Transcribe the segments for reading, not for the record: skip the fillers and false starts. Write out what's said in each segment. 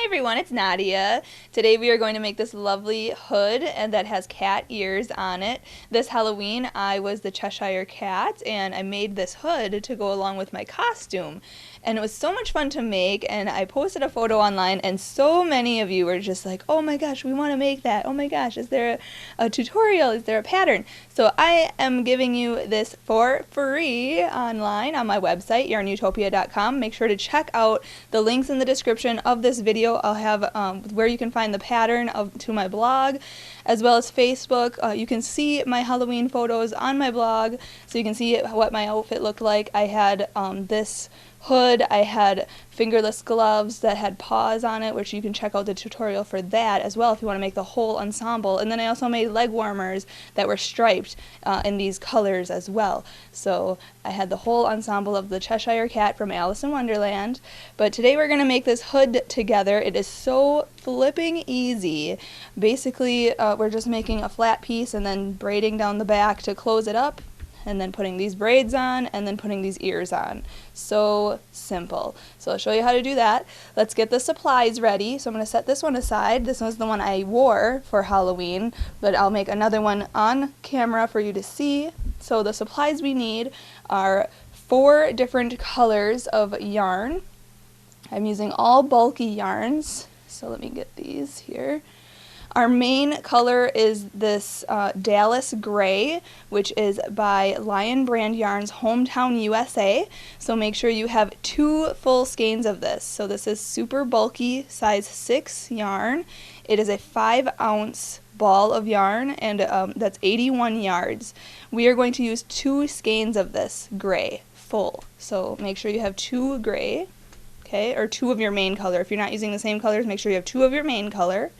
everyone, it's Nadia. Today we are going to make this lovely hood and that has cat ears on it. This Halloween I was the Cheshire cat and I made this hood to go along with my costume. And it was so much fun to make, and I posted a photo online and so many of you were just like, oh my gosh, we want to make that. Oh my gosh, is there a tutorial? Is there a pattern? So I am giving you this for free online on my website, YARNutopia.com. Make sure to check out the links in the description of this video. I'll have where you can find the pattern to my blog, as well as Facebook. You can see my Halloween photos on my blog, so you can see what my outfit looked like. I had this hood, I had fingerless gloves that had paws on it, which you can check out the tutorial for that as well if you want to make the whole ensemble. And then I also made leg warmers that were striped in these colors as well. So I had the whole ensemble of the Cheshire cat from Alice in Wonderland. But today we're going to make this hood together. It is so flipping easy. Basically, we're just making a flat piece and then braiding down the back to close it up, and then putting these braids on, and then putting these ears on. So simple. So I'll show you how to do that. Let's get the supplies ready. So I'm going to set this one aside. This was the one I wore for Halloween, but I'll make another one on camera for you to see. So the supplies we need are 4 different colors of yarn. I'm using all bulky yarns. So let me get these here. Our main color is this Dallas Gray, which is by Lion Brand Yarns Hometown USA. So make sure you have 2 full skeins of this. So this is super bulky, size 6 yarn. It is a 5-ounce ball of yarn, and that's 81 yards. We are going to use 2 skeins of this gray, full. So make sure you have 2 gray, okay, or 2 of your main color. If you're not using the same colors, make sure you have 2 of your main color.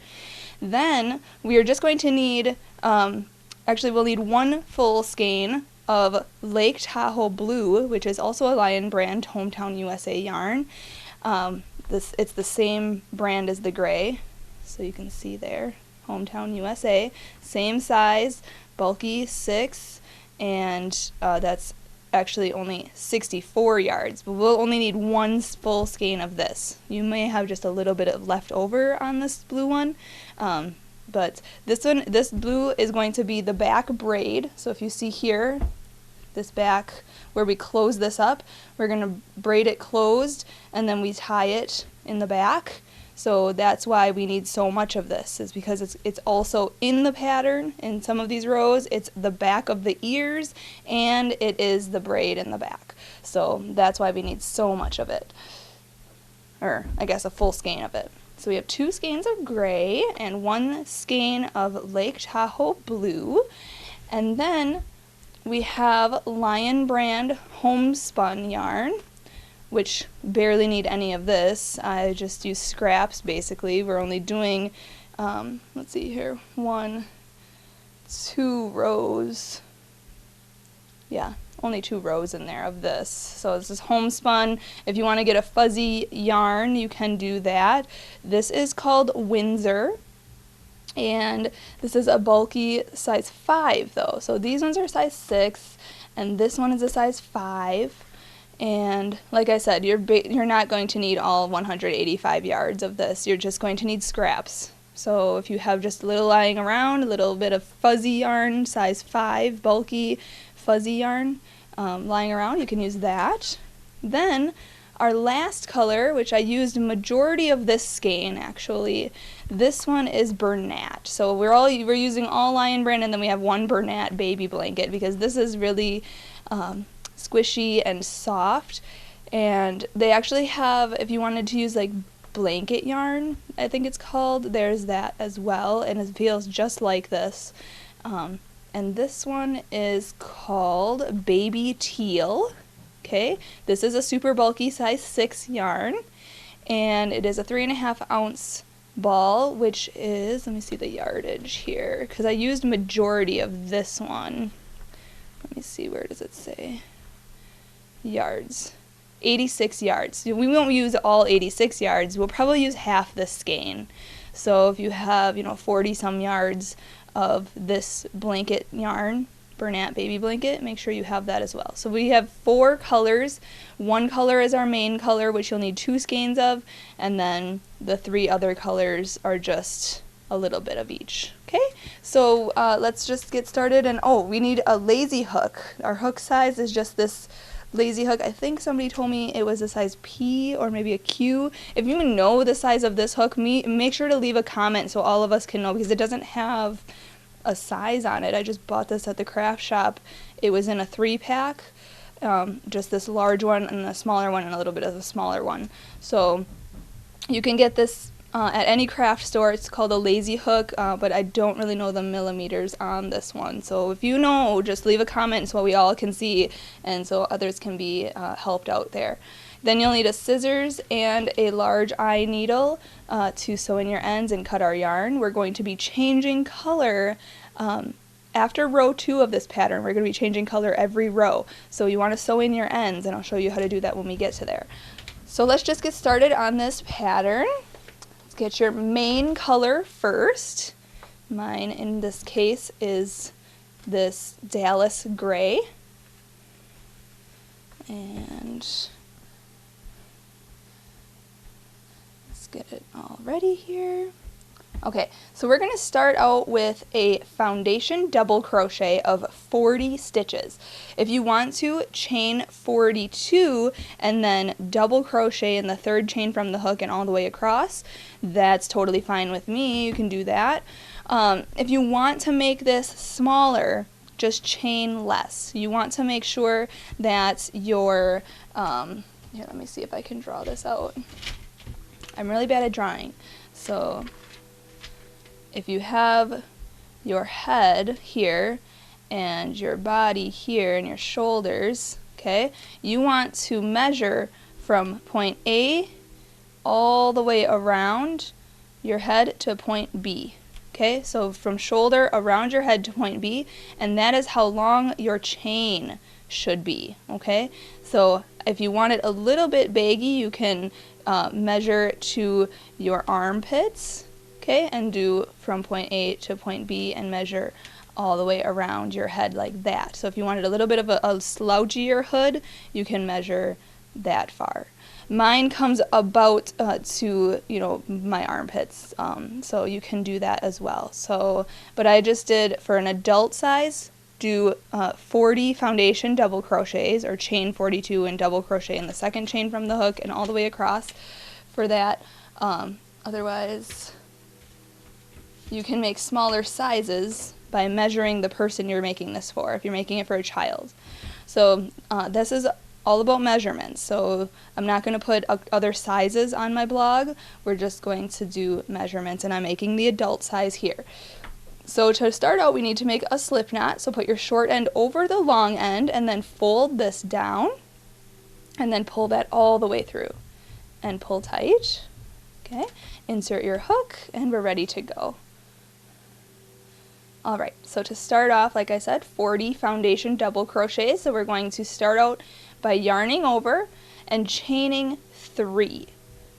Then we are just going to need, actually we'll need 1 full skein of Lake Tahoe Blue, which is also a Lion Brand Hometown USA yarn. It's the same brand as the gray, so you can see there, Hometown USA. Same size, bulky 6, and that's actually only 64 yards, but we'll only need 1 full skein of this. You may have just a little bit of left over on this blue one, but this blue is going to be the back braid. So if you see here, this back where we close this up, we're going to braid it closed and then we tie it in the back. So that's why we need so much of this, is because it's also in the pattern. In some of these rows, it's the back of the ears and it is the braid in the back. So that's why we need so much of it, or I guess a full skein of it. So we have 2 skeins of gray and 1 skein of Lake Tahoe Blue, and then we have Lion Brand homespun yarn, which barely need any of this. I just use scraps basically. We're only doing, let's see here, 1, 2 rows. Yeah, only 2 rows in there of this. So this is homespun. If you want to get a fuzzy yarn, you can do that. This is called Windsor, and this is a bulky size 5 though. So these ones are size 6, and this one is a size 5. And like I said, you're not going to need all 185 yards of this. You're just going to need scraps. So if you have just a little lying around, a little bit of fuzzy yarn, size 5, bulky fuzzy yarn lying around, you can use that. Then our last color, which I used a majority of this skein actually, this one is Bernat. So we're using all Lion Brand, and then we have 1 Bernat baby blanket because this is really squishy and soft. And they actually have, if you wanted to use like blanket yarn, I think it's called, there's that as well, and it feels just like this. And this one is called Baby Teal. Okay, this is a super bulky size 6 yarn, and it is a 3.5-ounce ball, which is, let me see the yardage here, because I used majority of this one. Let me see, where does it say? Yards. 86 yards. We won't use all 86 yards. We'll probably use half the skein. So if you have, 40 some yards of this blanket yarn, Bernat baby blanket, make sure you have that as well. So we have 4 colors. One color is our main color, which you'll need 2 skeins of, and then the 3 other colors are just a little bit of each. Okay, so let's just get started. And oh, we need a lazy hook. Our hook size is just this lazy hook. I think somebody told me it was a size P or maybe a Q. If you know the size of this hook, make sure to leave a comment so all of us can know, because it doesn't have a size on it. I just bought this at the craft shop. It was in a 3-pack, just this large one and a smaller one and a little bit of a smaller one. So you can get this at any craft store. It's called a lazy hook, but I don't really know the millimeters on this one. So if you know, just leave a comment so we all can see and so others can be helped out there. Then you'll need a scissors and a large eye needle to sew in your ends and cut our yarn. We're going to be changing color after row 2 of this pattern. We're going to be changing color every row. So you want to sew in your ends, and I'll show you how to do that when we get to there. So let's just get started on this pattern. Get your main color first. Mine in this case is this Dallas gray. And let's get it all ready here. Okay, so we're going to start out with a foundation double crochet of 40 stitches. If you want to, chain 42 and then double crochet in the 3rd chain from the hook and all the way across. That's totally fine with me. You can do that. If you want to make this smaller, just chain less. You want to make sure that your, here, let me see if I can draw this out. I'm really bad at drawing, so if you have your head here and your body here and your shoulders, okay, you want to measure from point A all the way around your head to point B. Okay, so from shoulder around your head to point B, and that is how long your chain should be. Okay, so if you want it a little bit baggy, you can measure to your armpits. Okay, and do from point A to point B and measure all the way around your head like that. So if you wanted a little bit of a slouchier hood, you can measure that far. Mine comes about to, my armpits, so you can do that as well. So, but I just did, for an adult size, do 40 foundation double crochets, or chain 42 and double crochet in the 2nd chain from the hook and all the way across for that. Otherwise, you can make smaller sizes by measuring the person you're making this for, if you're making it for a child. So this is all about measurements. So I'm not going to put other sizes on my blog. We're just going to do measurements, and I'm making the adult size here. So to start out, we need to make a slip knot. So put your short end over the long end and then fold this down and then pull that all the way through and pull tight. Okay, insert your hook and we're ready to go. Alright, so to start off, like I said, 40 foundation double crochets. So we're going to start out by yarning over and chaining 3.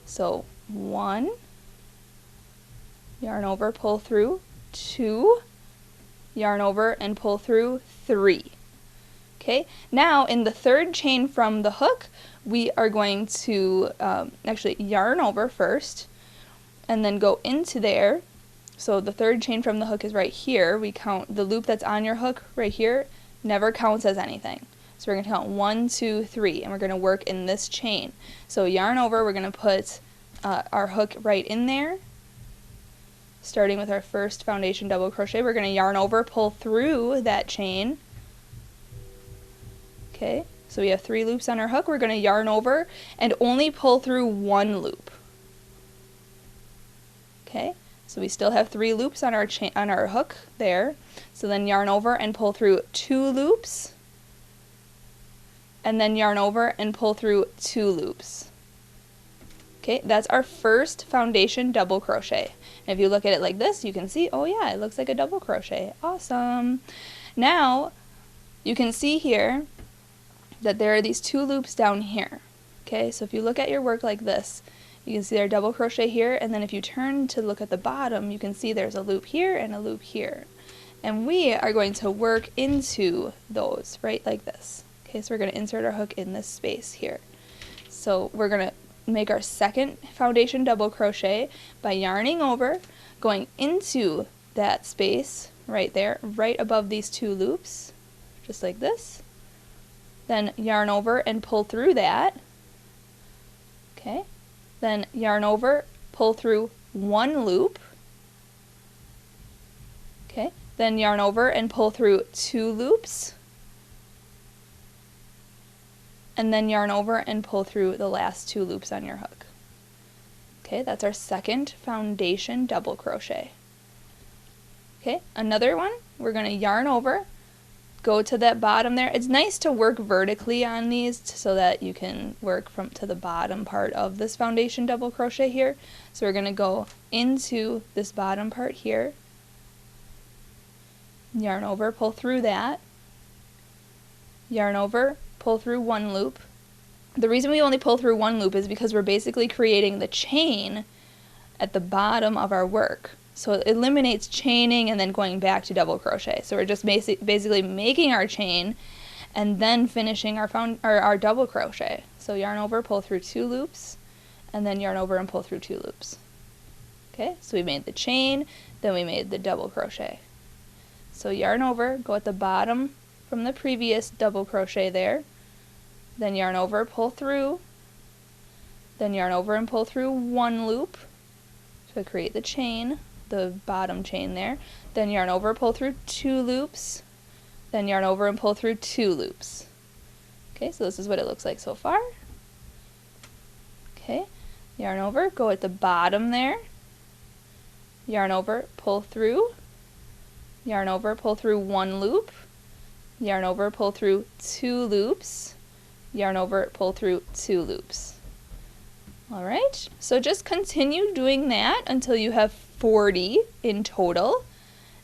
So 1, yarn over, pull through, 2, yarn over and pull through, 3. Okay, now in the 3rd chain from the hook, we are going to actually yarn over first and then go into there. So the 3rd chain from the hook is right here. We count the loop that's on your hook right here, never counts as anything. So we're going to count 1, 2, 3, and we're going to work in this chain. So yarn over, we're going to put our hook right in there, starting with our first foundation double crochet. We're going to yarn over, pull through that chain. Okay, so we have 3 loops on our hook. We're going to yarn over and only pull through 1 loop. Okay, so we still have 3 loops on our hook there. So then yarn over and pull through 2 loops, and then yarn over and pull through 2 loops. Okay, that's our first foundation double crochet. And if you look at it like this, you can see, oh yeah, it looks like a double crochet. Awesome. Now, you can see here that there are these 2 loops down here. Okay, so if you look at your work like this, you can see our double crochet here, and then if you turn to look at the bottom, you can see there's a loop here and a loop here. and we are going to work into those right like this. Okay, so we're going to insert our hook in this space here. So we're going to make our second foundation double crochet by yarning over, going into that space right there, right above these 2 loops, just like this. Then yarn over and pull through that. Okay, then yarn over, pull through 1 loop. Okay, then yarn over and pull through 2 loops. And then yarn over and pull through the last 2 loops on your hook. Okay, that's our second foundation double crochet. Okay, another one, we're going to yarn over, go to that bottom there. It's nice to work vertically on these so that you can work from to the bottom part of this foundation double crochet here. So we're going to go into this bottom part here, yarn over, pull through that, yarn over, pull through 1 loop. The reason we only pull through 1 loop is because we're basically creating the chain at the bottom of our work. So it eliminates chaining and then going back to double crochet. So we're just basically making our chain and then finishing our double crochet. So yarn over, pull through 2 loops, and then yarn over and pull through 2 loops. Okay, so we made the chain, then we made the double crochet. So yarn over, go at the bottom from the previous double crochet there, then yarn over, pull through, then yarn over and pull through 1 loop to create the chain, the bottom chain there, then yarn over, pull through 2 loops, then yarn over and pull through 2 loops. Okay, so this is what it looks like so far. Okay, yarn over, go at the bottom there, yarn over, pull through, yarn over, pull through 1 loop, yarn over, pull through 2 loops, yarn over, pull through 2 loops. Alright, so just continue doing that until you have 40 in total,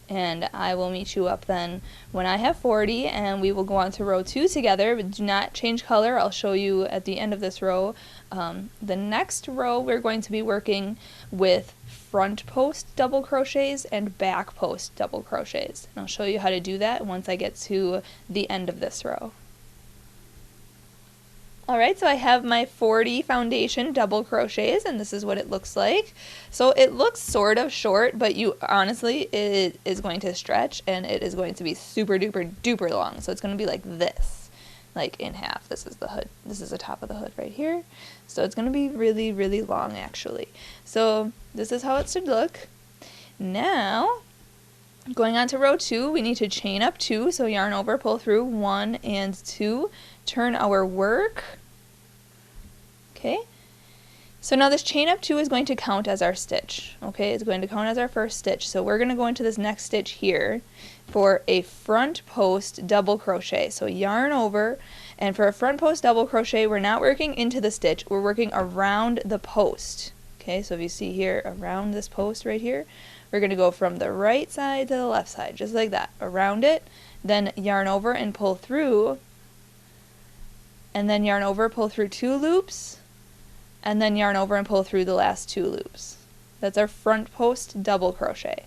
and I will meet you up then when I have 40, and we will go on to row 2 together, but do not change color. I'll show you at the end of this row. The next row we're going to be working with front post double crochets and back post double crochets, and I'll show you how to do that once I get to the end of this row. Alright, so I have my 40 foundation double crochets, and this is what it looks like. So it looks sort of short, but honestly, it is going to stretch, and it is going to be super duper duper long. So it's going to be like this, like in half. This is the hood. This is the top of the hood right here. So it's going to be really, really long actually. So this is how it should look. Now, going on to row 2, we need to chain up 2. So yarn over, pull through 1 and 2. Turn our work. Okay, so now this chain up 2 is going to count as our stitch. Okay, it's going to count as our first stitch. So we're going to go into this next stitch here for a front post double crochet. So yarn over, and for a front post double crochet, we're not working into the stitch, we're working around the post. Okay, so if you see here, around this post right here, we're going to go from the right side to the left side, just like that, around it, then yarn over and pull through, and then yarn over, pull through 2 loops, and then yarn over and pull through the last 2 loops. That's our front post double crochet.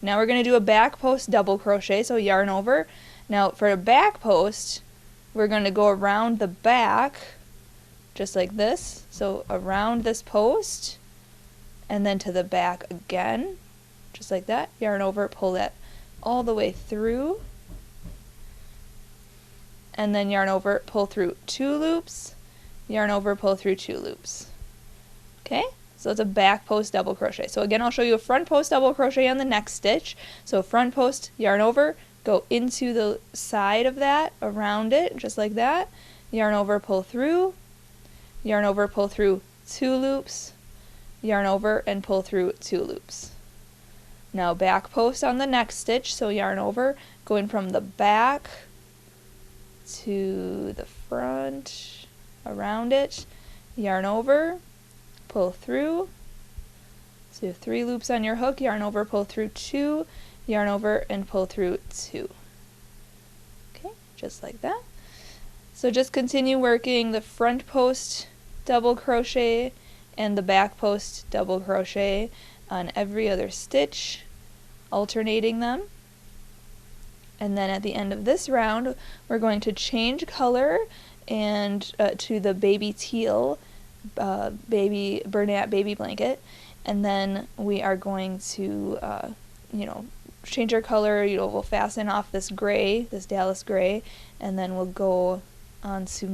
Now we're going to do a back post double crochet, so yarn over. Now for a back post, we're going to go around the back, just like this, so around this post, and then to the back again, just like that, yarn over, pull that all the way through, and then yarn over, pull through 2 loops, yarn over, pull through 2 loops. Okay, so it's a back post double crochet. So again, I'll show you a front post double crochet on the next stitch. So front post, yarn over, go into the side of that, around it, just like that, yarn over, pull through, yarn over, pull through 2 loops, yarn over and pull through 2 loops. Now back post on the next stitch, so yarn over, going from the back to the front, around it, yarn over, pull through, so you have 3 loops on your hook, yarn over, pull through 2, yarn over and pull through 2. Okay, just like that. So just continue working the front post double crochet and the back post double crochet on every other stitch, alternating them. And then at the end of this round, we're going to change color and to the baby teal, baby Bernat baby blanket, and then we are going to, change our color. We'll fasten off this gray, this Dallas gray, and then we'll go on to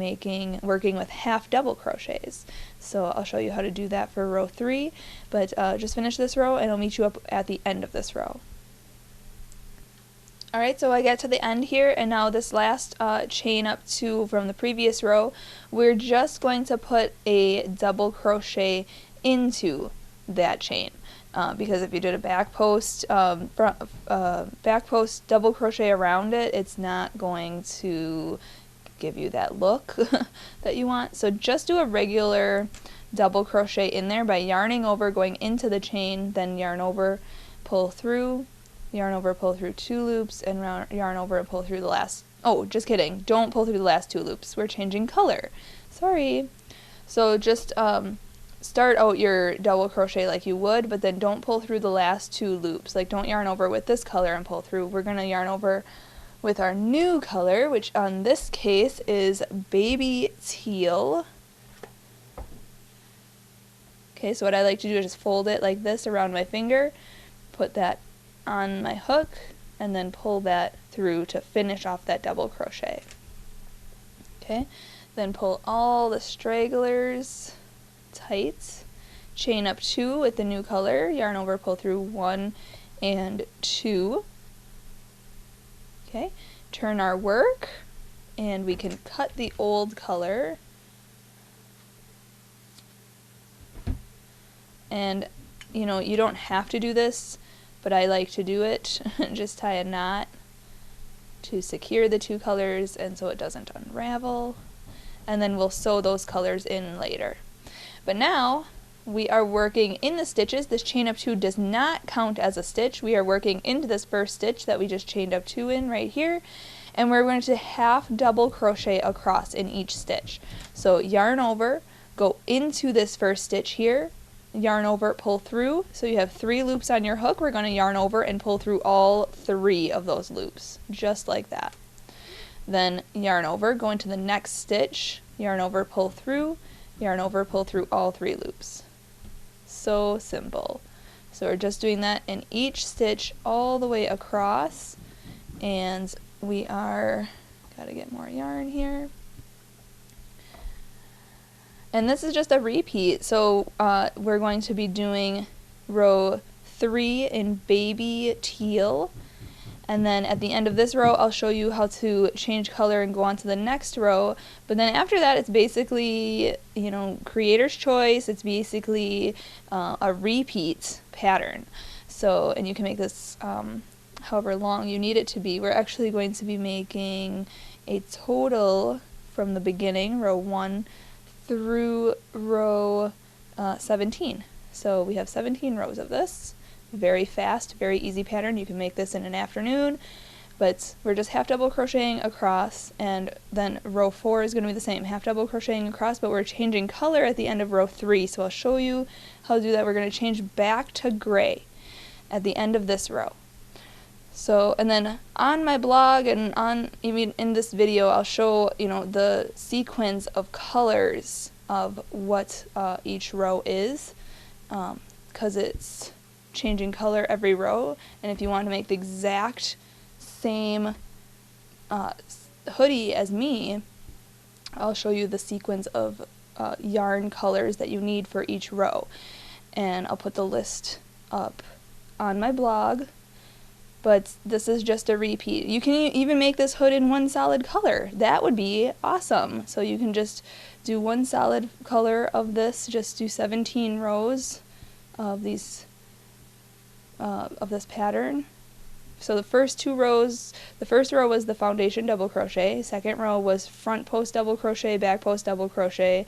working with half double crochets. So I'll show you how to do that for row 3, but just finish this row and I'll meet you up at the end of this row. Alright, so I get to the end here, and now this last chain up from the previous row, we're just going to put a double crochet into that chain. Because if you did a back post double crochet around it, it's not going to give you that look that you want. So just do a regular double crochet in there by yarning over, going into the chain, then yarn over, pull through, yarn over, pull through 2 loops, and yarn over and pull through the last, oh, just kidding, don't pull through the last 2 loops, we're changing color, sorry. So just start out your double crochet like you would, but then don't pull through the last 2 loops. Like, don't yarn over with this color and pull through. We're going to yarn over with our new color, which on this case is baby teal. Okay, so what I like to do is just fold it like this around my finger, put that on my hook, and then pull that through to finish off that double crochet. Okay, then pull all the stragglers tight, chain up 2 with the new color, yarn over, pull through 1 and 2. Okay, turn our work, and we can cut the old color, and you don't have to do this, but I like to do it. Just tie a knot to secure the 2 colors and so it doesn't unravel, and then we'll sew those colors in later. But now we are working in the stitches. This chain up 2 does not count as a stitch. We are working into this first stitch that we just chained up 2 in right here, and we're going to half double crochet across in each stitch. So yarn over, go into this first stitch here, yarn over, pull through. So you have 3 loops on your hook. We're going to yarn over and pull through all 3 of those loops, just like that. Then yarn over, go into the next stitch, yarn over, pull through, yarn over, pull through all 3 loops. So simple. So we're just doing that in each stitch all the way across, and we are, gotta get more yarn here. And this is just a repeat, so we're going to be doing row 3 in baby teal, and then at the end of this row I'll show you how to change color and go on to the next row. But then after that it's basically, creator's choice. It's basically a repeat pattern. So, and you can make this however long you need it to be. We're actually going to be making a total from the beginning, row 1 through row 17. So we have 17 rows of this. Very fast, very easy pattern. You can make this in an afternoon, but we're just half double crocheting across, and then row 4 is going to be the same, half double crocheting across, but we're changing color at the end of row 3. So I'll show you how to do that. We're going to change back to gray at the end of this row. So, and then on my blog and even in this video, I'll show, the sequence of colors of what each row is, because it's changing color every row. And if you want to make the exact same hoodie as me, I'll show you the sequence of yarn colors that you need for each row, and I'll put the list up on my blog. But this is just a repeat. You can even make this hood in one solid color. That would be awesome. So you can just do one solid color of this, just do 17 rows of these of this pattern. So the first 2 rows, the first row was the foundation double crochet, second row was front post double crochet, back post double crochet,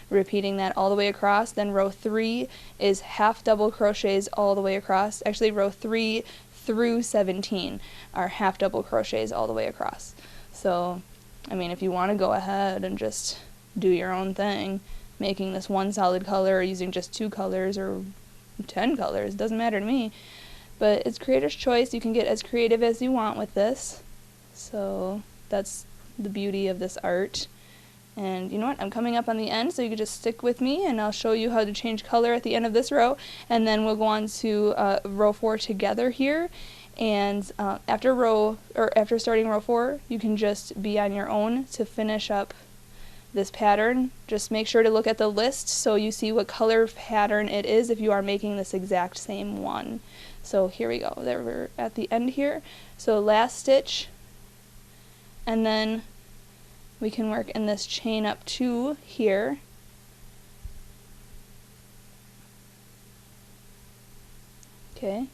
repeating that all the way across. Then row 3 is half double crochets all the way across. Actually, row 3 through 17 are half double crochets all the way across. So, I mean, if you want to go ahead and just do your own thing, making this one solid color or using just 2 colors or 10 colors, doesn't matter to me. But it's creator's choice. You can get as creative as you want with this. So that's the beauty of this art. And you know what, I'm coming up on the end, so you can just stick with me and I'll show you how to change color at the end of this row, and then we'll go on to row 4 together here. And after starting row 4, you can just be on your own to finish up this pattern. Just make sure to look at the list so you see what color pattern it is if you are making this exact same one. So here we go, there we're at the end here. So last stitch, and then we can work in this chain up 2 here. Okay.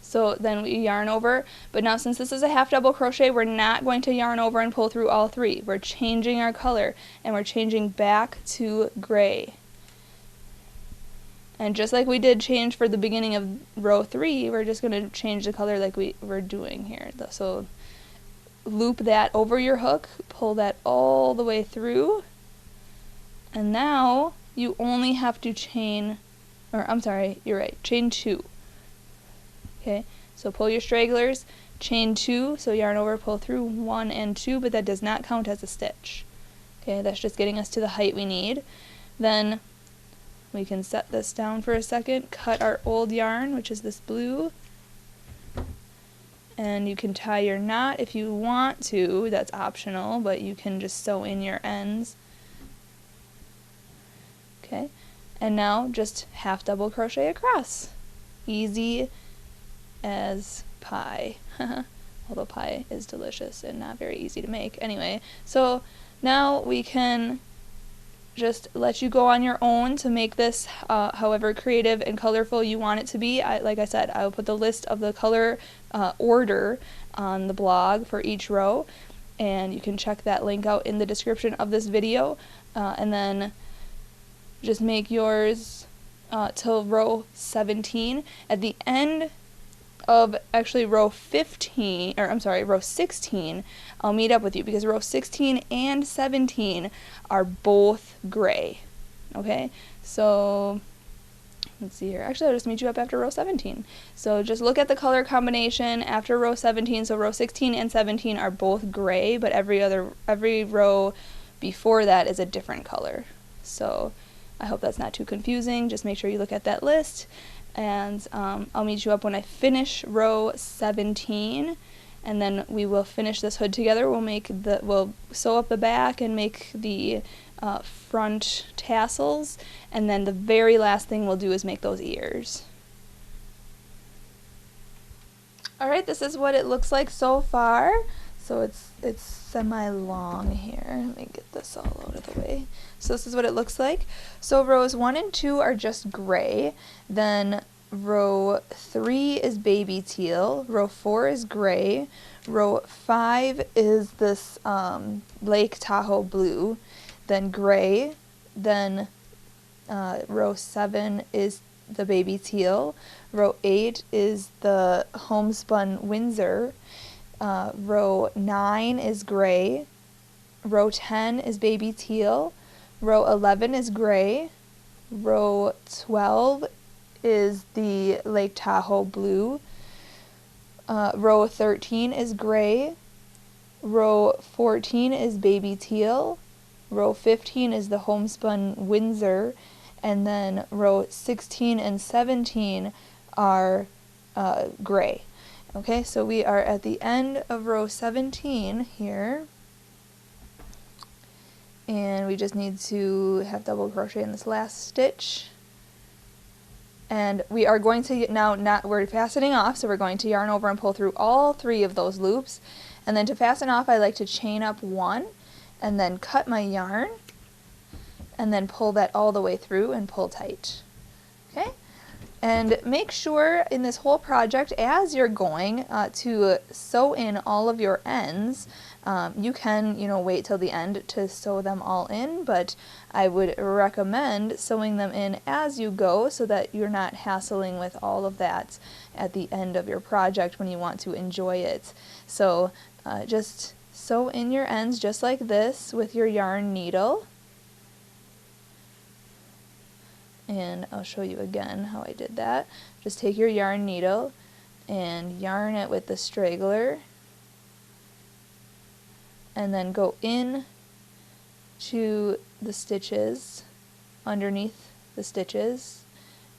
So then we yarn over, but now since this is a half double crochet, we're not going to yarn over and pull through all 3. We're changing our color, and we're changing back to gray. And just like we did change for the beginning of row 3, we're just going to change the color like we were doing here. So loop that over your hook, pull that all the way through, and now you only have to chain, or I'm sorry, you're right, chain 2. Okay, so pull your stragglers, chain 2, so yarn over, pull through 1 and 2, but that does not count as a stitch. Okay, that's just getting us to the height we need. Then we can set this down for a second, cut our old yarn, which is this blue, and you can tie your knot if you want to. That's optional, but you can just sew in your ends. Okay, and now just half double crochet across. Easy as pie. Although pie is delicious and not very easy to make. Anyway, so now we can just let you go on your own to make this however creative and colorful you want it to be. Like I said, I will put the list of the color order on the blog for each row, and you can check that link out in the description of this video, and then just make yours till row 17. At the end of actually row 16, I'll meet up with you, because row 16 and 17 are both gray. Okay, so let's see here. Actually, I'll just meet you up after row 17. So just look at the color combination after row 17. So row 16 and 17 are both gray, but every row before that is a different color. So I hope that's not too confusing. Just make sure you look at that list, and I'll meet you up when I finish row 17, and then we will finish this hood together. We'll sew up the back and make the front tassels, and then the very last thing we'll do is make those ears. Alright, this is what it looks like so far. So it's semi-long here. Let me get this all out of the way. So this is what it looks like. So rows 1 and 2 are just gray. Then row 3 is baby teal. Row 4 is gray. Row 5 is this Lake Tahoe blue. Then gray. Then row 7 is the baby teal. Row 8 is the homespun Windsor. Row 9 is gray. Row 10 is baby teal. Row 11 is gray. Row 12 is the Lake Tahoe blue. Row 13 is gray. Row 14 is baby teal. Row 15 is the homespun Windsor. And then row 16 and 17 are gray. Okay, so we are at the end of row 17 here, and we just need to have double crochet in this last stitch, and we are going to we're fastening off, so we're going to yarn over and pull through all 3 of those loops, and then to fasten off I like to chain up 1 and then cut my yarn and then pull that all the way through and pull tight. Okay? And make sure in this whole project, as you're going to sew in all of your ends. You can, wait till the end to sew them all in, but I would recommend sewing them in as you go so that you're not hassling with all of that at the end of your project when you want to enjoy it. So just sew in your ends just like this with your yarn needle. And I'll show you again how I did that. Just take your yarn needle and yarn it with the straggler and then go in to the stitches, underneath the stitches,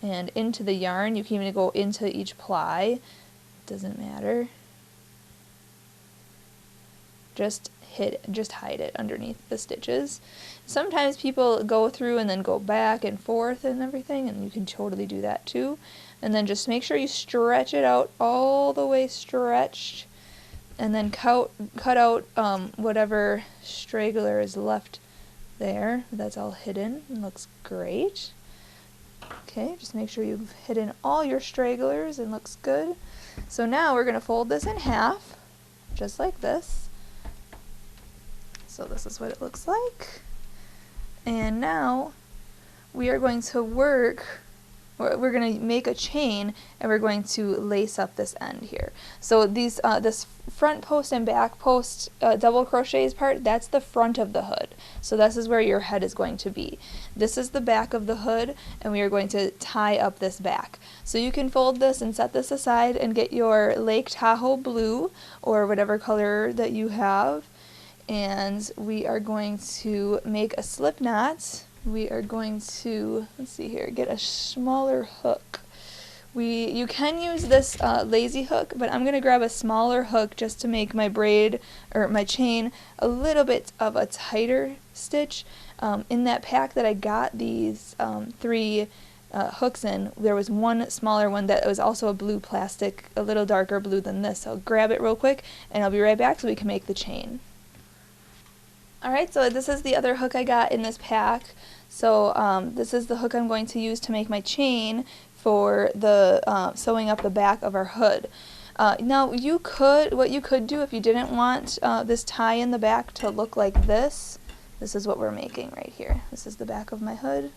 and into the yarn. You can even go into each ply, doesn't matter. Just hide it underneath the stitches. Sometimes people go through and then go back and forth and everything, and you can totally do that too. And then just make sure you stretch it out all the way stretched, and then cut out whatever straggler is left there. That's all hidden and looks great. Okay, just make sure you've hidden all your stragglers and looks good. So now we're going to fold this in half, just like this. So this is what it looks like. And now we are going to we're going to make a chain, and we're going to lace up this end here. So these this front post and back post double crochets part, that's the front of the hood. So this is where your head is going to be. This is the back of the hood, and we are going to tie up this back. So you can fold this and set this aside and get your Lake Tahoe blue or whatever color that you have. And we are going to make a slip knot. We are going to, let's see here, get a smaller hook. You can use this lazy hook, but I'm going to grab a smaller hook just to make my braid or my chain a little bit of a tighter stitch. In that pack that I got these 3 hooks in, there was one smaller one that was also a blue plastic, a little darker blue than this. So I'll grab it real quick and I'll be right back so we can make the chain. Alright, so this is the other hook I got in this pack. So this is the hook I'm going to use to make my chain for the sewing up the back of our hood. Now what you could do if you didn't want this tie in the back to look like this is what we're making right here. This is the back of my hood.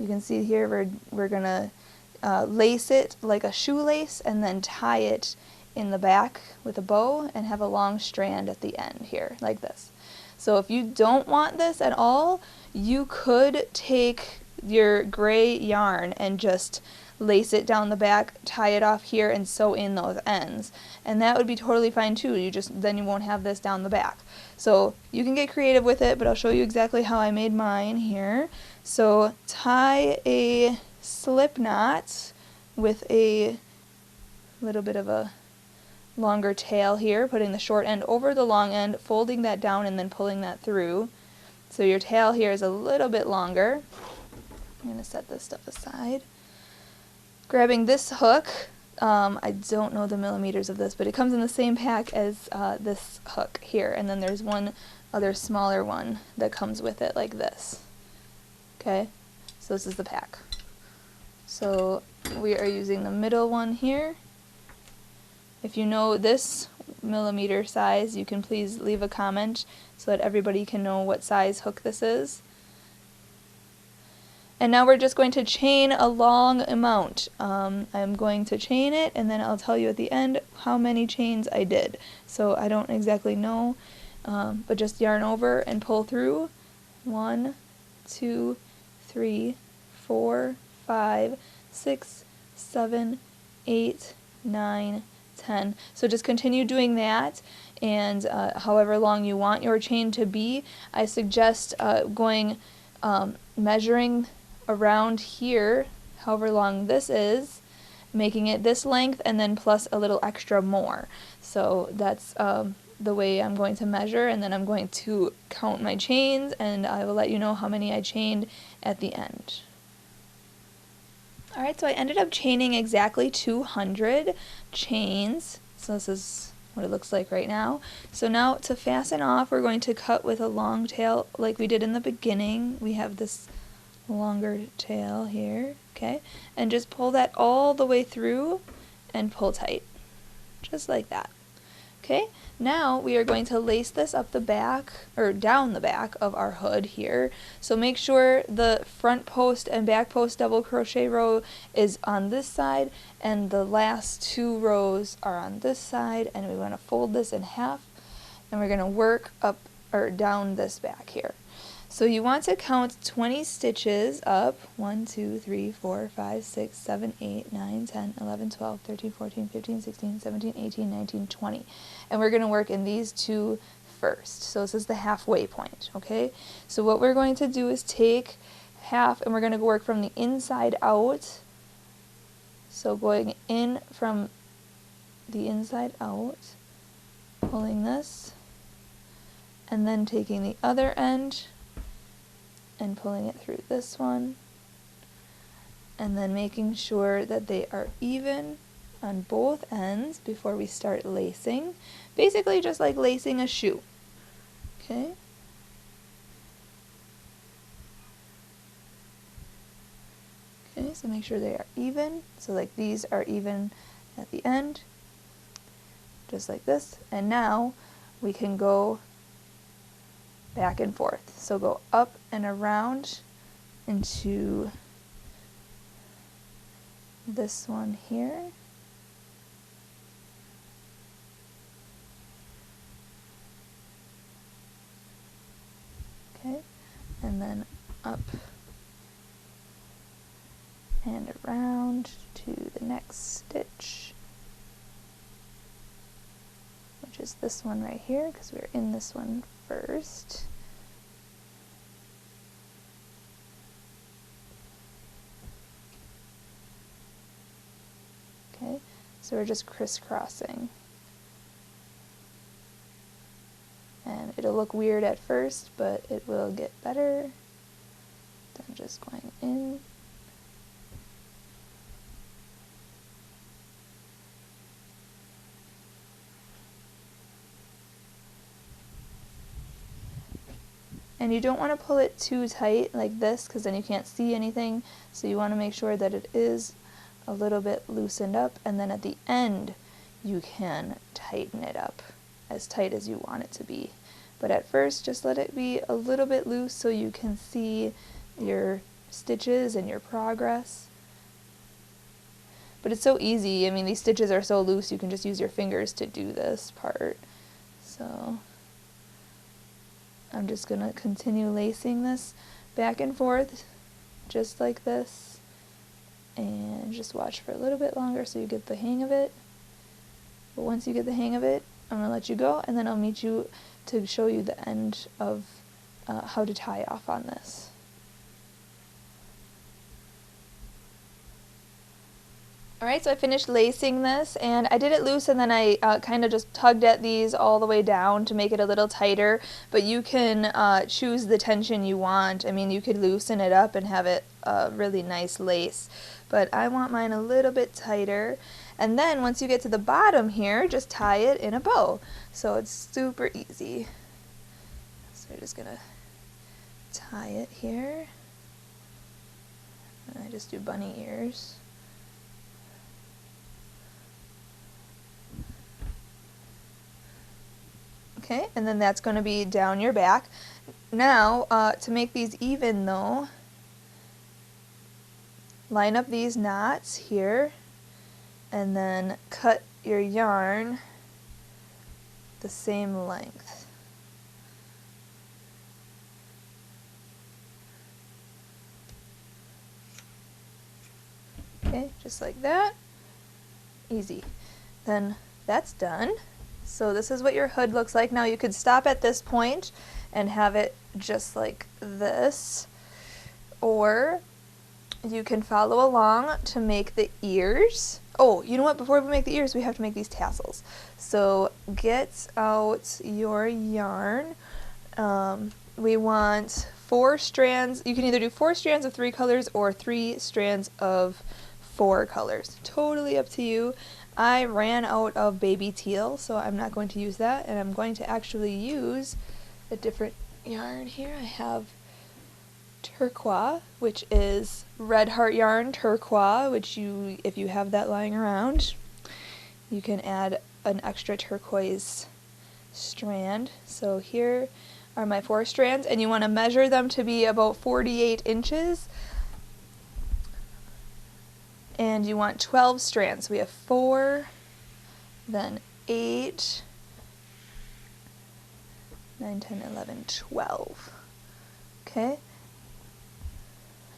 You can see here we're gonna lace it like a shoelace and then tie it in the back with a bow and have a long strand at the end here, like this. So if you don't want this at all, you could take your gray yarn and just lace it down the back, tie it off here, and sew in those ends. And that would be totally fine too. Then you won't have this down the back. So you can get creative with it, but I'll show you exactly how I made mine here. So tie a slip knot with a little bit of a longer tail here, putting the short end over the long end, folding that down and then pulling that through. So your tail here is a little bit longer. I'm going to set this stuff aside. Grabbing this hook, I don't know the millimeters of this, but it comes in the same pack as this hook here, and then there's one other smaller one that comes with it like this. Okay, so this is the pack. So we are using the middle one here. If you know this millimeter size, you can please leave a comment so that everybody can know what size hook this is. And now we're just going to chain a long amount. I'm going to chain it, and then I'll tell you at the end how many chains I did. So I don't exactly know, but just yarn over and pull through. 1, 2, 3, 4, 5, 6, 7, 8, 9, 10. So just continue doing that, and however long you want your chain to be. I suggest measuring around here, however long this is, making it this length, and then plus a little extra more. So that's the way I'm going to measure, and then I'm going to count my chains, and I will let you know how many I chained at the end. Alright, so I ended up chaining exactly 200 chains. So this is what it looks like right now. So now to fasten off, we're going to cut with a long tail like we did in the beginning. We have this longer tail here, okay? And just pull that all the way through and pull tight, just like that. Okay, now we are going to lace this up the back, or down the back of our hood here. So make sure the front post and back post double crochet row is on this side, and the last 2 rows are on this side, and we want to fold this in half, and we're going to work up or down this back here. So you want to count 20 stitches up, 1, 2, 3, 4, 5, 6, 7, 8, 9, 10, 11, 12, 13, 14, 15, 16, 17, 18, 19, 20. And we're going to work in these 2 first. So this is the halfway point, okay? So what we're going to do is take half and we're going to work from the inside out. So going in from the inside out, pulling this, and then taking the other end and pulling it through this one, and then making sure that they are even on both ends before we start lacing. Basically just like lacing a shoe. Okay? Okay, so make sure they are even. So like these are even at the end, just like this. And now we can go back and forth. So go up and around into this one here. Okay, and then up and around to the next stitch, which is this one right here, because we're in this one first. Okay, so we're just crisscrossing. And it'll look weird at first, but it will get better. Then just going in. And you don't want to pull it too tight like this, because then you can't see anything. So you want to make sure that it is a little bit loosened up, and then at the end you can tighten it up as tight as you want it to be. But at first just let it be a little bit loose so you can see your stitches and your progress. But it's so easy. I mean, these stitches are so loose you can just use your fingers to do this part. So I'm just going to continue lacing this back and forth just like this, and just watch for a little bit longer so you get the hang of it. But once you get the hang of it, I'm going to let you go, and then I'll meet you to show you the end of how to tie off on this. Alright, so I finished lacing this, and I did it loose, and then I kind of just tugged at these all the way down to make it a little tighter, but you can choose the tension you want. I mean, you could loosen it up and have it a really nice lace, but I want mine a little bit tighter. And then once you get to the bottom here, just tie it in a bow. So it's super easy. So we're just gonna tie it here. And I just do bunny ears. Okay, and then that's going to be down your back. Now, to make these even though, line up these knots here, and then cut your yarn the same length. Okay, just like that. Easy. Then that's done. So this is what your hood looks like. Now you could stop at this point and have it just like this, or you can follow along to make the ears. Oh, you know what? Before we make the ears, we have to make these tassels. So get out your yarn. We want 4 strands. You can either do 4 strands of 3 colors or 3 strands of 4 colors. Totally up to you. I ran out of baby teal, so I'm not going to use that, and I'm going to actually use a different yarn here. I have turquoise, which is red heart yarn turquoise, which you, if you have that lying around, you can add an extra turquoise strand. So here are my 4 strands, and you want to measure them to be about 48 inches. And you want 12 strands. We have 4, then 8, 9, 10, 11, 12. Okay?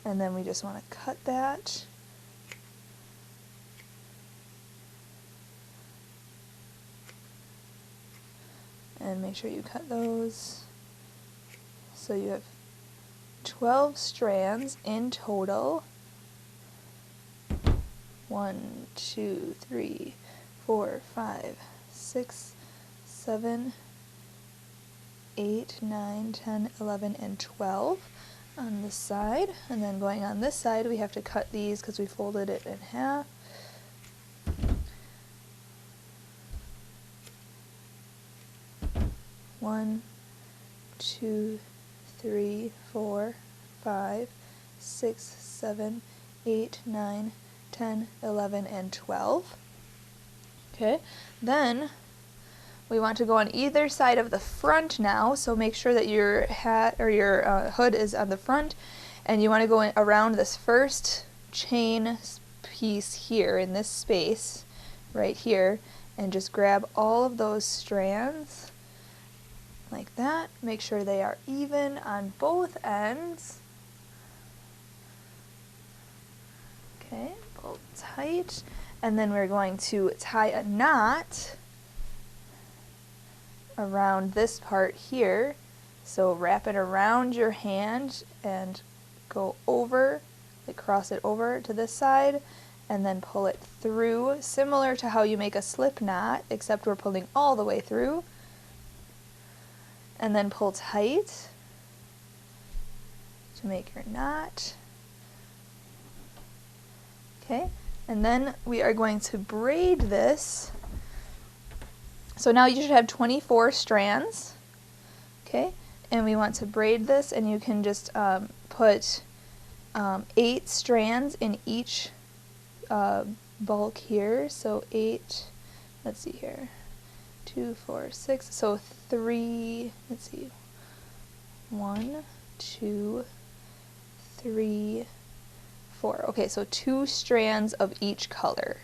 And then we just want to cut that. and make sure you cut those. So you have 12 strands in total. 1, 2, 3, 4, 5, 6, 7, 8, 9, 10, 11, and 12 on this side. And then going on this side, we have to cut these because we folded it in half. One, 2, 3, 4, 5, 6, 7, 8, 9, 10, 11, and 12. Okay, then we want to go on either side of the front now, so make sure that your hat or your hood is on the front, and you want to go in around this first chain piece here in this space right here, and just grab all of those strands like that. Make sure they are even on both ends. Okay, pull tight, and then we're going to tie a knot around this part here. So wrap it around your hand and go over, like cross it over to this side, and then pull it through, similar to how you make a slip knot, except we're pulling all the way through. And then pull tight to make your knot. Okay, and then we are going to braid this. So now you should have 24 strands. Okay, and we want to braid this, and you can just put 8 strands in each bulk here. So 8, let's see here, 2, 4, 6, so 3, let's see, 1, 2, 3, 4. Okay, so 2 strands of each color.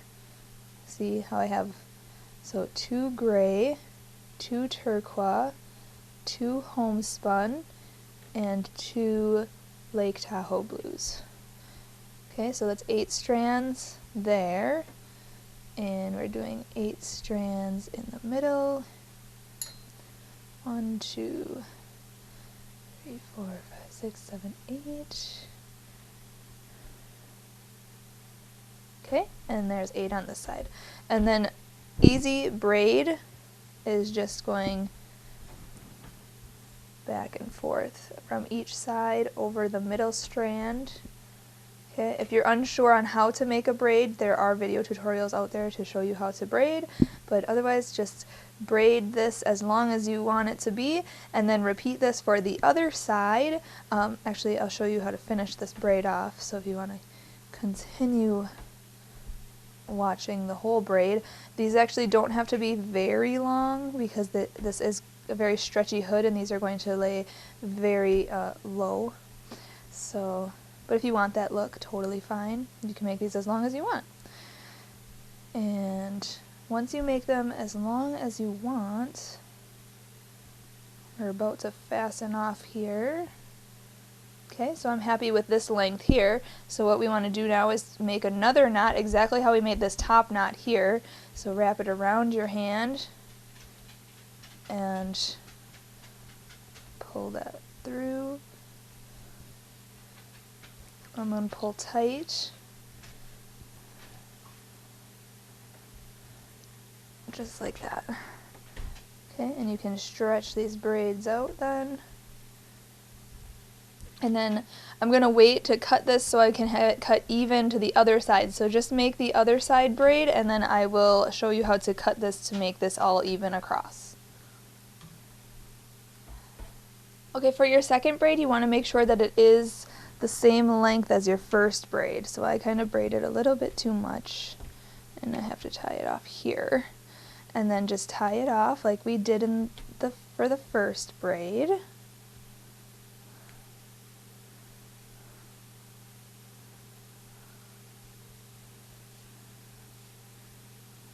See how I have, so 2 gray, 2 turquoise, 2 homespun, and 2 Lake Tahoe blues. Okay, so that's 8 strands there, and we're doing 8 strands in the middle. 1, 2, 3, 4, 5, 6, 7, 8. Okay, and there's 8 on this side. And then easy braid is just going back and forth from each side over the middle strand. Okay, if you're unsure on how to make a braid, there are video tutorials out there to show you how to braid, but otherwise just braid this as long as you want it to be, and then repeat this for the other side. Actually, I'll show you how to finish this braid off, so if you want to continue watching the whole braid. These actually don't have to be very long because this is a very stretchy hood, and these are going to lay very low. So, but if you want that look, totally fine. You can make these as long as you want. And once you make them as long as you want, we're about to fasten off here. Okay, so I'm happy with this length here. So what we want to do now is make another knot exactly how we made this top knot here. So wrap it around your hand and pull that through. I'm going to pull tight. Just like that. Okay, and you can stretch these braids out then. And then I'm going to wait to cut this so I can have it cut even to the other side. So just make the other side braid, and then I will show you how to cut this to make this all even across. Okay, for your second braid, you want to make sure that it is the same length as your first braid. So I kind of braided a little bit too much, and I have to tie it off here. And then just tie it off like we did for the first braid.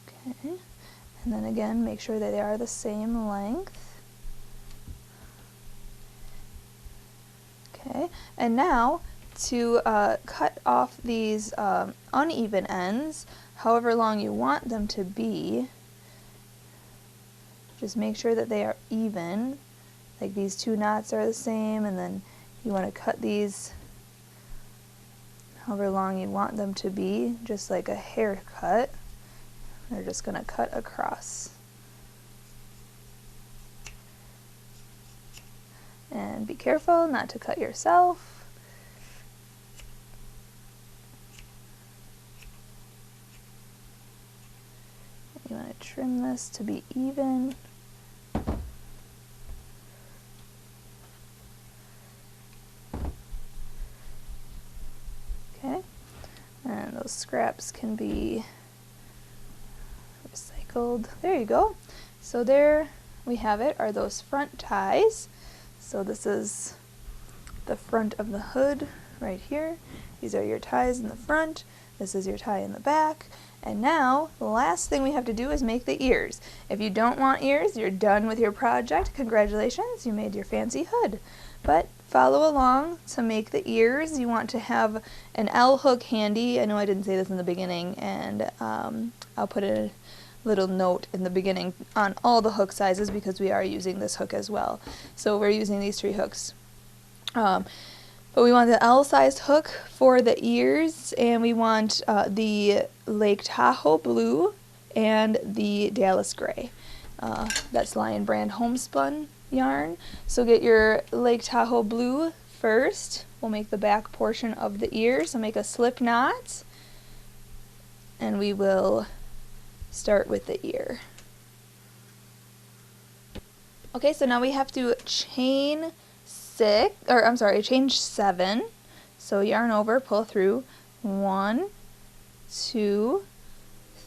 Okay, and then again, make sure that they are the same length. Okay, and now to cut off these uneven ends, however long you want them to be, Just make sure that they are even, like these two knots are the same, and then you want to cut these however long you want them to be, just like a haircut. They're just going to cut across. And be careful not to cut yourself. You want to trim this to be even. Okay, and those scraps can be recycled. There you go. So there we have it, are those front ties. So this is the front of the hood right here. These are your ties in the front. This is your tie in the back. And now, the last thing we have to do is make the ears. If you don't want ears, you're done with your project. Congratulations, you made your fancy hood. But follow along to make the ears. You want to have an L hook handy. I know I didn't say this in the beginning, and I'll put a little note in the beginning on all the hook sizes because we are using this hook as well. So we're using these 3 hooks. But we want the L-sized hook for the ears, and we want the Lake Tahoe blue and the Dallas gray. That's Lion Brand homespun yarn. So get your Lake Tahoe blue first. We'll make the back portion of the ear. So make a slip knot, and we will start with the ear. Okay, so now we have to chain chain 7. So yarn over, pull through 1, 2,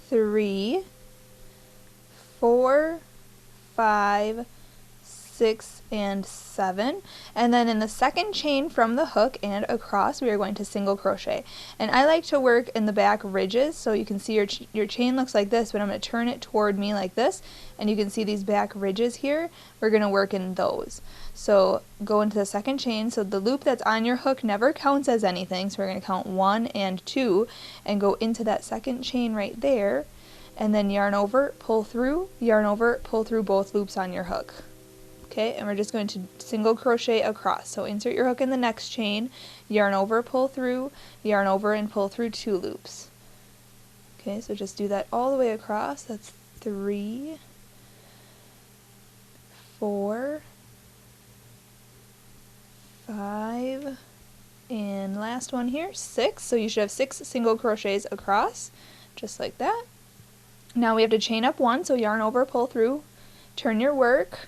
3, 4, 5, 6, and 7. And then in the second chain from the hook and across, we are going to single crochet. And I like to work in the back ridges, so you can see your chain looks like this, but I'm going to turn it toward me like this, and you can see these back ridges here. We're going to work in those. So go into the second chain. So the loop that's on your hook never counts as anything, so we're going to count 1 and 2 and go into that second chain right there, and then yarn over, pull through, yarn over, pull through both loops on your hook. Okay, and we're just going to single crochet across. So insert your hook in the next chain, yarn over, pull through, yarn over, and pull through 2 loops. Okay, so just do that all the way across. That's 3, 4, 5, and last one here, 6. So you should have 6 single crochets across, just like that. Now we have to chain up 1, so yarn over, pull through, turn your work.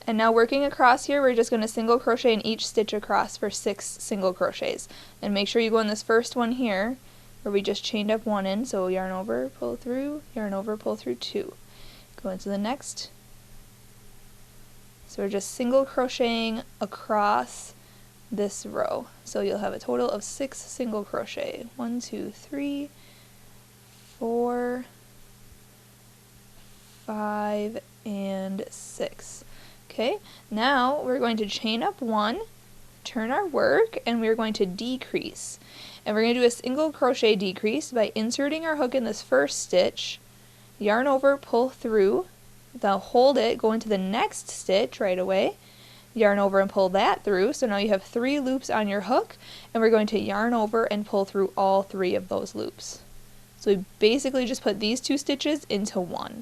And now working across here, we're just going to single crochet in each stitch across for 6 single crochets. And make sure you go in this first one here, where we just chained up 1 in, so yarn over, pull through, yarn over, pull through 2. Go into the next. So we're just single crocheting across this row. So you'll have a total of 6 single crochet. 1, 2, 3, 4, 5, and 6. Okay, now we're going to chain up 1, turn our work, and we're going to decrease. And we're going to do a single crochet decrease by inserting our hook in this first stitch, yarn over, pull through, then hold it, go into the next stitch right away, yarn over and pull that through. So now you have 3 loops on your hook, and we're going to yarn over and pull through all 3 of those loops. So we basically just put these 2 stitches into 1.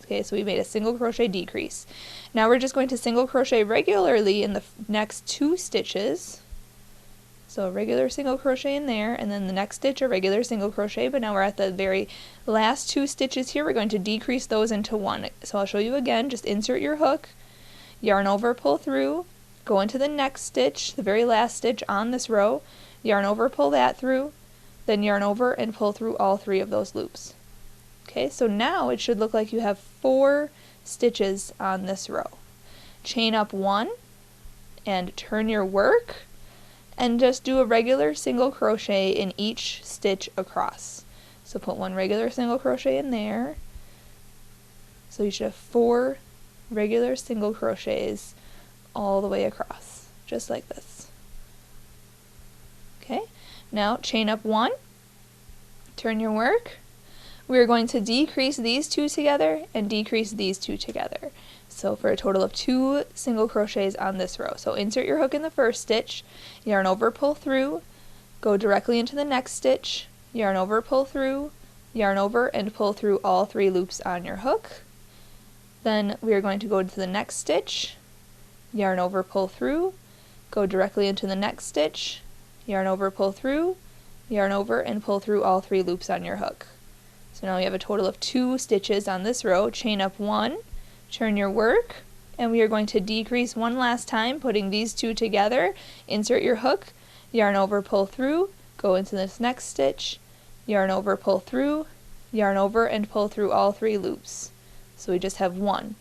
Okay, so we made a single crochet decrease. Now we're just going to single crochet regularly in the next 2 stitches. So a regular single crochet in there, and then the next stitch a regular single crochet, but now we're at the very last 2 stitches here. We're going to decrease those into 1. So I'll show you again. Just insert your hook, yarn over, pull through, go into the next stitch, the very last stitch on this row, yarn over, pull that through, then yarn over and pull through all 3 of those loops. Okay, so now it should look like you have 4 stitches on this row. Chain up 1 and turn your work, and just do a regular single crochet in each stitch across. So put 1 regular single crochet in there. So you should have 4 regular single crochets all the way across, just like this. Okay, now chain up 1, turn your work, we're going to decrease these two together and decrease these two together. So for a total of 2 single crochets on this row. So insert your hook in the first stitch, yarn over, pull through, go directly into the next stitch, yarn over, pull through, yarn over, and pull through all 3 loops on your hook. Then we are going to go to the next stitch, yarn over, pull through, go directly into the next stitch, yarn over, pull through, yarn over, and pull through all 3 loops on your hook. So now we have a total of 2 stitches on this row. Chain up 1, turn your work, and we are going to decrease one last time, putting these 2 together. Insert your hook, yarn over, pull through, go into this next stitch, yarn over, pull through, yarn over, and pull through all 3 loops. So we just have 1.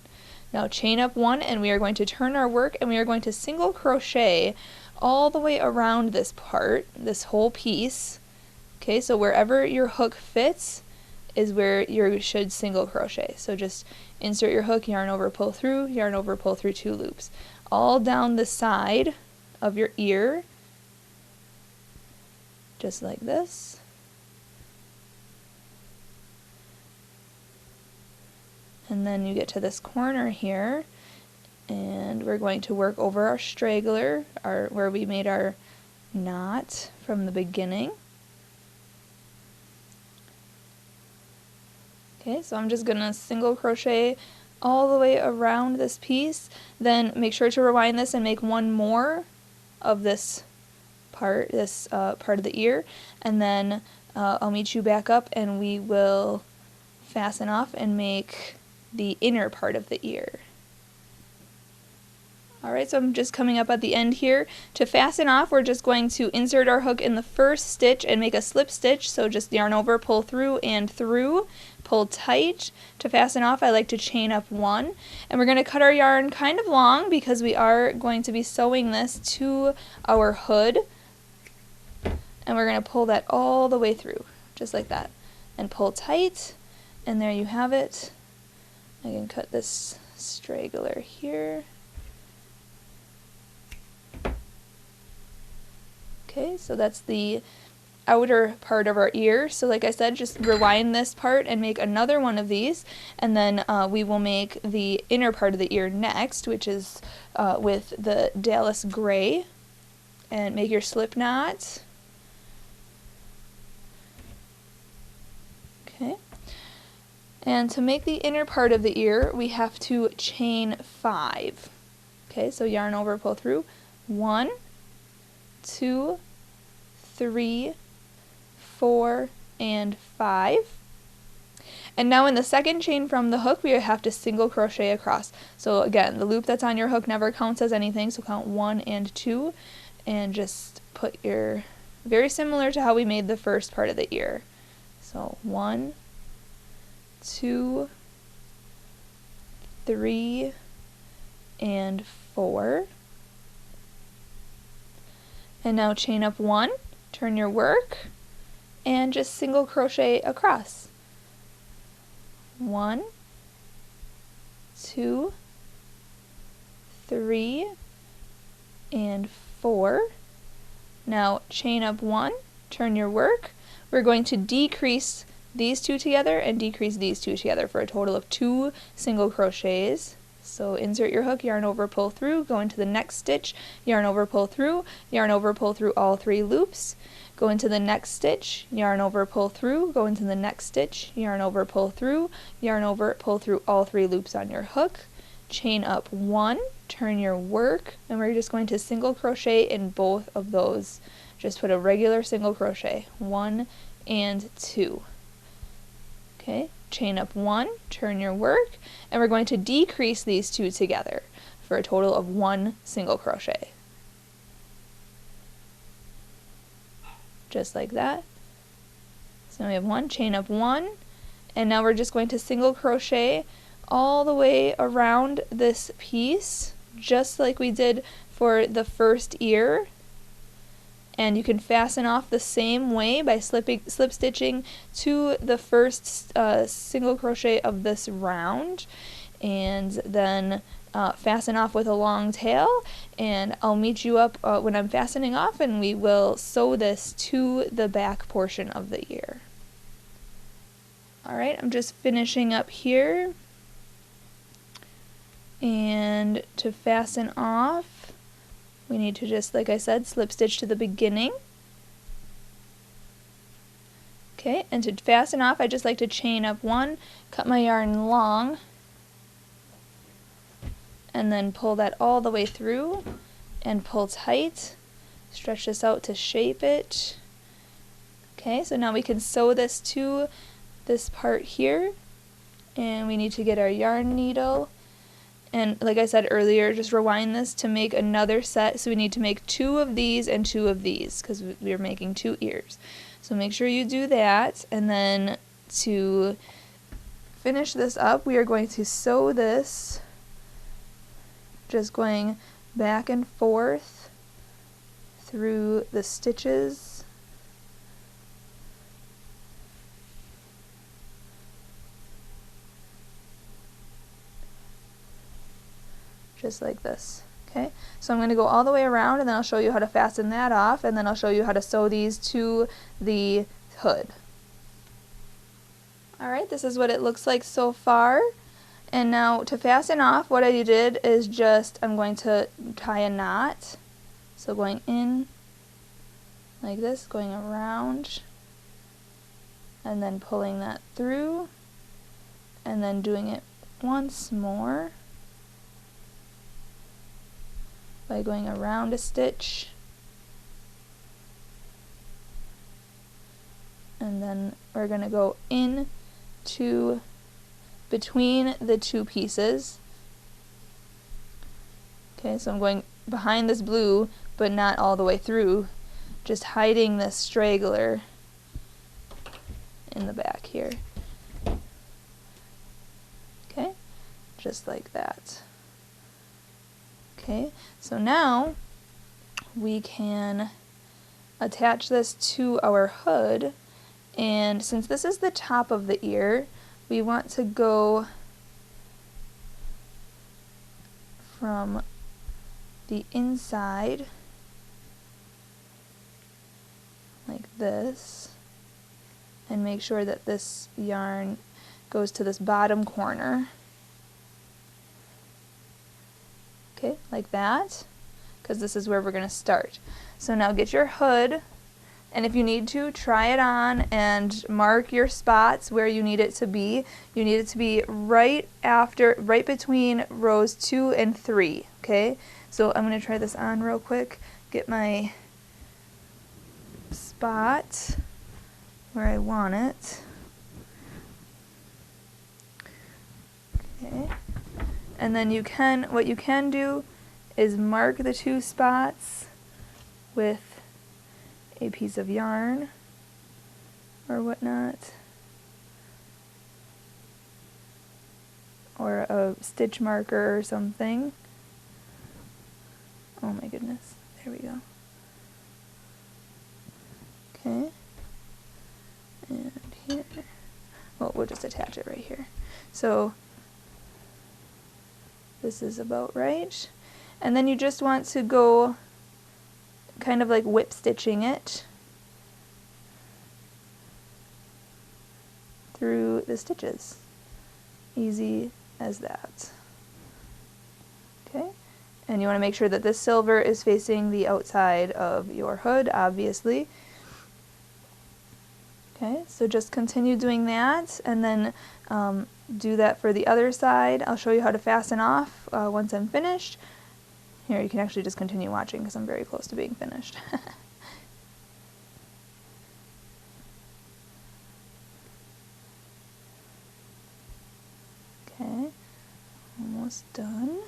Now chain up 1, and we are going to turn our work, and we are going to single crochet all the way around this part, this whole piece. Okay, so wherever your hook fits is where you should single crochet. So just insert your hook, yarn over, pull through 2 loops. All down the side of your ear, just like this. And then you get to this corner here, and we're going to work over our straggler, where we made our knot from the beginning. Okay, so I'm just going to single crochet all the way around this piece, then make sure to rewind this and make one more of this part, part of the ear, and then I'll meet you back up and we will fasten off and make the inner part of the ear. Alright, so I'm just coming up at the end here. To fasten off, we're just going to insert our hook in the first stitch and make a slip stitch, so just yarn over, pull through, and through, pull tight. To fasten off, I like to chain up 1, and we're going to cut our yarn kind of long because we are going to be sewing this to our hood, and we're going to pull that all the way through, just like that, and pull tight, and there you have it. I can cut this straggler here. Okay, so that's the outer part of our ear. So like I said, just rewind this part and make another one of these, and then we will make the inner part of the ear next, which is with the Dallas gray, and make your slip knot. Okay, and to make the inner part of the ear, we have to chain 5. Okay, so yarn over, pull through, 1, 2, 3, 4, and 5. And now in the second chain from the hook, we have to single crochet across. So again, the loop that's on your hook never counts as anything, so count 1 and 2, and just put your, very similar to how we made the first part of the ear. So 1, 2, 3, and 4. And now chain up 1, turn your work, and just single crochet across. 1, 2, 3, and 4. Now chain up 1, turn your work. We're going to decrease these 2 together and decrease these 2 together for a total of 2 single crochets. So insert your hook, yarn over, pull through, go into the next stitch, yarn over, pull through, yarn over, pull through all 3 loops, go into the next stitch, yarn over, pull through, go into the next stitch, yarn over, pull through, yarn over, pull through all 3 loops on your hook, chain up 1, turn your work, and we're just going to single crochet in both of those. Just put a regular single crochet, 1 and 2. Okay, chain up 1, turn your work, and we're going to decrease these 2 together for a total of 1 single crochet. Just like that. So now we have 1, chain up 1, and now we're just going to single crochet all the way around this piece, just like we did for the first ear. And you can fasten off the same way by slip stitching to the first single crochet of this round, and then fasten off with a long tail, and I'll meet you up when I'm fastening off, and we will sew this to the back portion of the ear. Alright, I'm just finishing up here, and to fasten off we need to just, like I said, slip stitch to the beginning. Okay, and to fasten off I just like to chain up one, cut my yarn long, and then pull that all the way through and pull tight. Stretch this out to shape it. Okay, so now we can sew this to this part here, and we need to get our yarn needle, and like I said earlier, just rewind this to make another set. So we need to make 2 of these and 2 of these because we're making 2 ears. So make sure you do that, and then to finish this up we are going to sew this, just going back and forth through the stitches. Just like this. Okay, so I'm going to go all the way around, and then I'll show you how to fasten that off, and then I'll show you how to sew these to the hood. Alright, this is what it looks like so far. And now to fasten off, what I did is just, I'm going to tie a knot. So going in like this, going around, and then pulling that through, and then doing it once more by going around a stitch, and then we're going to go in to between the 2 pieces. Okay, so I'm going behind this blue but not all the way through, just hiding this straggler in the back here. Okay, just like that. Okay, so now we can attach this to our hood, and since this is the top of the ear, we want to go from the inside like this, and make sure that this yarn goes to this bottom corner. Okay, like that, because this is where we're going to start. So now get your hood, and if you need to, try it on and mark your spots where you need it to be. You need it to be right between rows 2 and 3, okay? So I'm going to try this on real quick, get my spot where I want it. Okay. And then what you can do is mark the 2 spots with a piece of yarn or whatnot, or a stitch marker or something. Oh my goodness, there we go. Okay, and here, well, we'll just attach it right here. So this is about right. And then you just want to go kind of like whip stitching it through the stitches. Easy as that. Okay, and you want to make sure that this silver is facing the outside of your hood, obviously. Okay, so just continue doing that, and then do that for the other side. I'll show you how to fasten off once I'm finished. Here, you can actually just continue watching because I'm very close to being finished. Okay, almost done.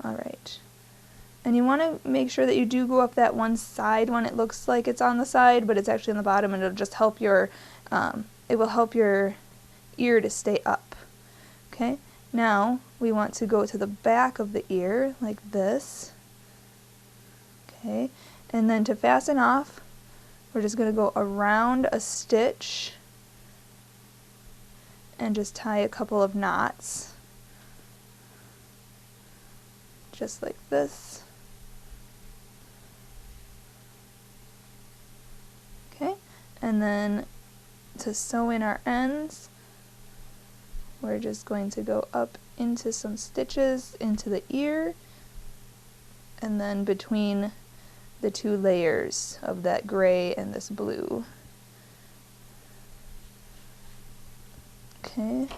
Alright. And you want to make sure that you do go up that one side when it looks like it's on the side, but it's actually on the bottom, and it'll just help your, it will help your ear to stay up. Okay, now we want to go to the back of the ear like this. Okay, and then to fasten off, we're just going to go around a stitch and just tie a couple of knots, just like this. And then to sew in our ends, we're just going to go up into some stitches into the ear, and then between the two layers of that gray and this blue. Okay,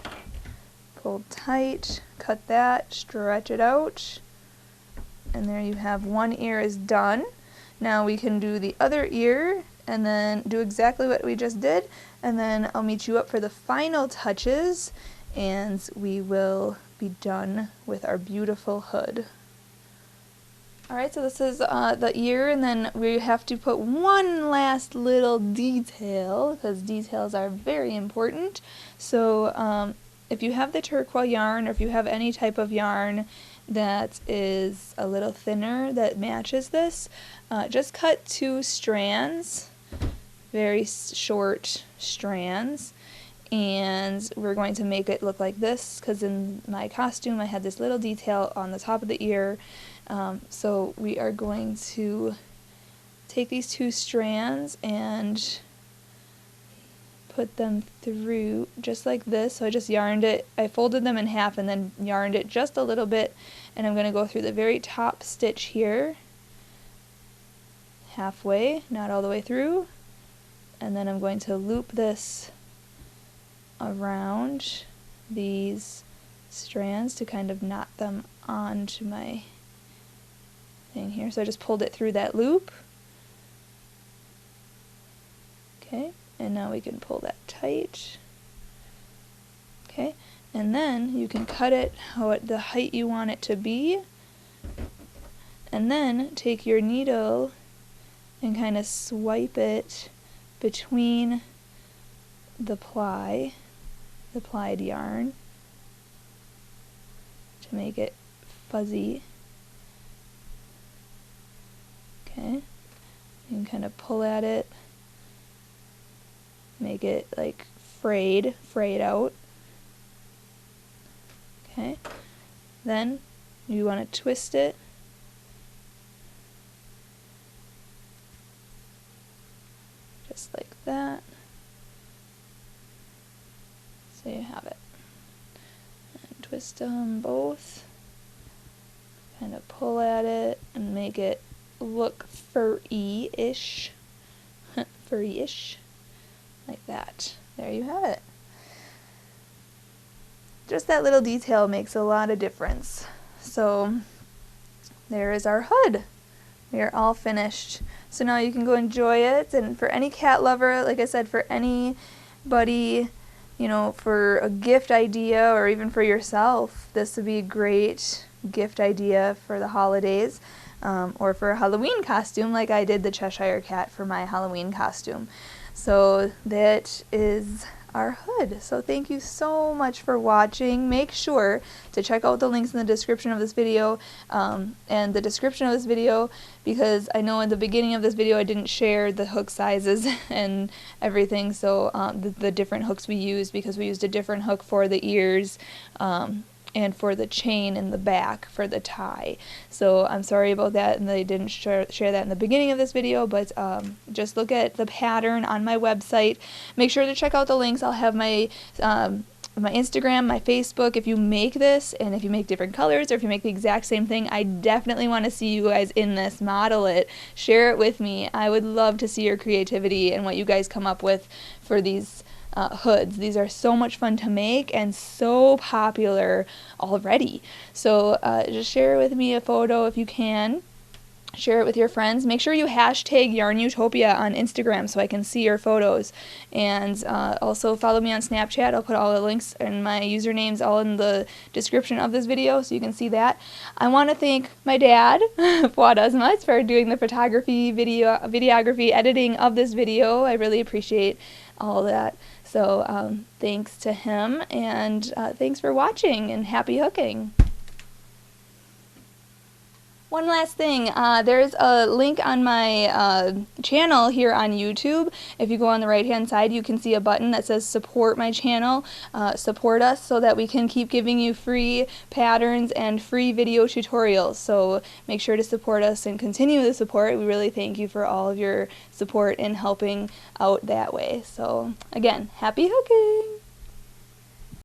pull tight, cut that, stretch it out, and there you have one ear is done. Now we can do the other ear and then do exactly what we just did, and then I'll meet you up for the final touches and we will be done with our beautiful hood. Alright, so this is the ear, and then we have to put one last little detail, because details are very important. So if you have the turquoise yarn, or if you have any type of yarn that is a little thinner that matches this, just cut 2 strands, very short strands, and we're going to make it look like this, because in my costume I had this little detail on the top of the ear. So we are going to take these 2 strands and put them through just like this. So I just yarned it, I folded them in half and then yarned it just a little bit, and I'm going to go through the very top stitch here, halfway, not all the way through, and then I'm going to loop this around these strands to kind of knot them onto my thing here. So I just pulled it through that loop. Okay, and now we can pull that tight. Okay, and then you can cut it the height you want it to be, and then take your needle and kind of swipe it between the plied yarn to make it fuzzy. Okay, you can kind of pull at it, make it like frayed out. Okay, then you want to twist it just like that. So you have it. And twist them both, kind of pull at it and make it look furry-ish, furry-ish, like that. There you have it. Just that little detail makes a lot of difference. So there is our hood. We are all finished. So now you can go enjoy it, and for any cat lover, like I said, for anybody, you know, for a gift idea or even for yourself, this would be a great gift idea for the holidays. Or for a Halloween costume, like I did the Cheshire Cat for my Halloween costume. So that is our hood. So thank you so much for watching. Make sure to check out the links in the description of this video and the description of this video, because I know in the beginning of this video I didn't share the hook sizes and everything, so the different hooks we used, because we used a different hook for the ears and for the chain in the back for the tie. So I'm sorry about that, and they didn't share that in the beginning of this video, but just look at the pattern on my website. Make sure to check out the links. I'll have my my Instagram, my Facebook. If you make this, and if you make different colors, or if you make the exact same thing, I definitely want to see you guys in this. Model it, share it with me. I would love to see your creativity and what you guys come up with for these hoods. These are so much fun to make and so popular already. So just share with me a photo if you can. Share it with your friends. Make sure you hashtag YARNutopia on Instagram so I can see your photos. And also follow me on Snapchat. I'll put all the links and my usernames all in the description of this video so you can see that. I want to thank my dad, Fuad Azmat, for doing the photography, videography, editing of this video. I really appreciate all that. So thanks to him, and thanks for watching, and happy hooking. One last thing, there's a link on my channel here on YouTube. If you go on the right hand side, you can see a button that says support my channel, support us so that we can keep giving you free patterns and free video tutorials. So make sure to support us and continue the support. We really thank you for all of your support in helping out that way. So again, happy hooking!